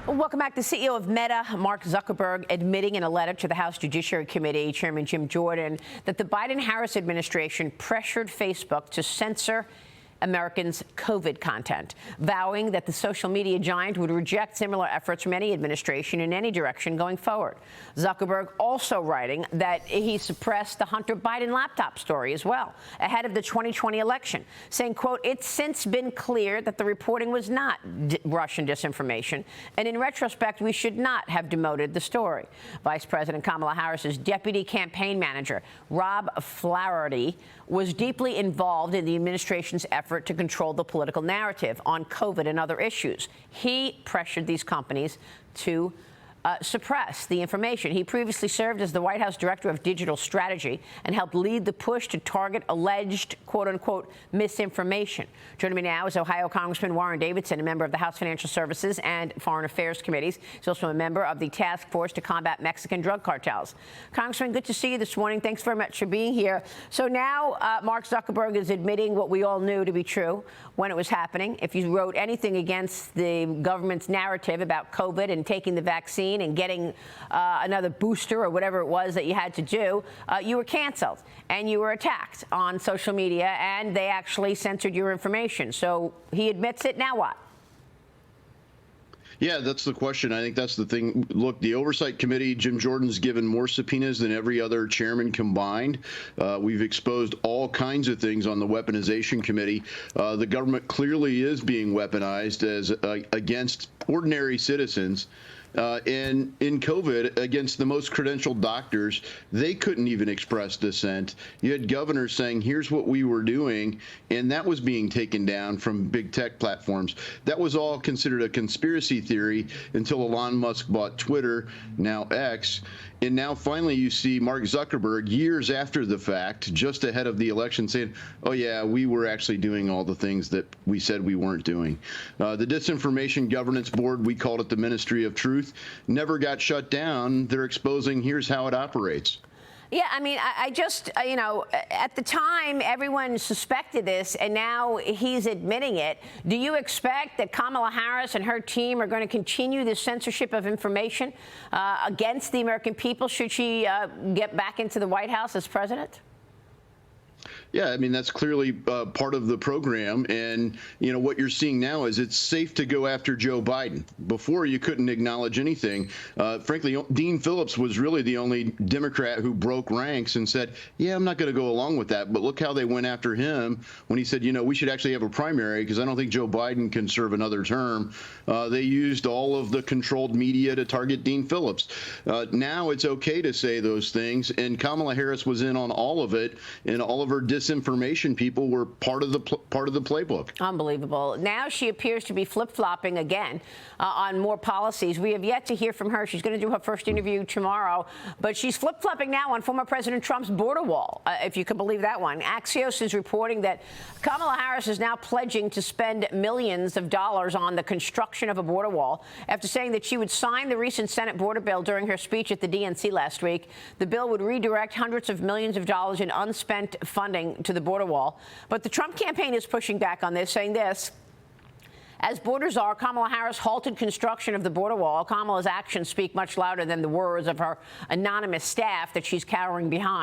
Welcome back. The CEO of Meta, Mark Zuckerberg, admitting in a letter to the House Judiciary Committee, Chairman Jim Jordan, that the Biden-Harris administration pressured Facebook to censor Americans' COVID content, vowing that the social media giant would reject similar efforts from any administration in any direction going forward. Zuckerberg also writing that he suppressed the Hunter Biden laptop story as well ahead of the 2020 election, saying, quote, "It's since been clear that the reporting was not Russian disinformation, and in retrospect, we should not have demoted the story." Vice President Kamala Harris's deputy campaign manager, Rob Flaherty, was deeply involved in the administration's effort to control the political narrative on COVID and other issues. He pressured these companies to suppress the information. He previously served as the White House Director of Digital Strategy and helped lead the push to target alleged, quote-unquote, misinformation. Joining me now is Ohio Congressman Warren Davidson, a member of the House Financial Services and Foreign Affairs Committees. He's also a member of the Task Force to Combat Mexican Drug Cartels. Congressman, good to see you this morning. Thanks very much for being here. So now Mark Zuckerberg is admitting what we all knew to be true when it was happening. If you wrote anything against the government's narrative about COVID and taking the vaccine and getting another booster or whatever it was that you had to do, you were canceled and you were attacked on social media, and they actually censored your information. So he admits it. Now what? Yeah, that's the question. I think that's the thing. Look, the Oversight Committee, Jim Jordan's given more subpoenas than every other chairman combined. We've exposed all kinds of things on the Weaponization Committee. The government clearly is being weaponized as against ordinary citizens. And in COVID, against the most credentialed doctors, they couldn't even express dissent. You had governors saying, here's what we were doing, and that was being taken down from big tech platforms. That was all considered a conspiracy theory until Elon Musk bought Twitter, now X. And now finally you see Mark Zuckerberg, years after the fact, just ahead of the election, saying, oh, yeah, we were actually doing all the things that we said we weren't doing. The Disinformation Governance Board, we called it the Ministry of Truth, never got shut down. They're exposing here's how it operates. Yeah, I mean, I just, you know, at the time, everyone suspected this, and now he's admitting it. Do you expect that Kamala Harris and her team are going to continue this censorship of information against the American people should she get back into the White House as president? Yeah, I mean, that's clearly part of the program. And, you know, what you're seeing now is it's safe to go after Joe Biden. Before, you couldn't acknowledge anything. Frankly, Dean Phillips was really the only Democrat who broke ranks and said, yeah, I'm not going to go along with that. But look how they went after him when he said, you know, we should actually have a primary because I don't think Joe Biden can serve another term. They used all of the controlled media to target Dean Phillips. Now it's okay to say those things. And Kamala Harris was in on all of it, and all of her disinformation people were part of the playbook. Unbelievable. Now she appears to be flip-flopping again on more policies. We have yet to hear from her. She's going to do her first interview tomorrow, but she's flip-flopping now on former President Trump's border wall, if you can believe that one. Axios is reporting that Kamala Harris is now pledging to spend millions of dollars on the construction of a border wall after saying that she would sign the recent Senate border bill during her speech at the DNC last week. The bill would redirect hundreds of millions of dollars in unspent funding to the border wall. But the Trump campaign is pushing back on this, saying this: as borders are, Kamala Harris halted construction of the border wall. Kamala's actions speak much louder than the words of her anonymous staff that she's cowering behind.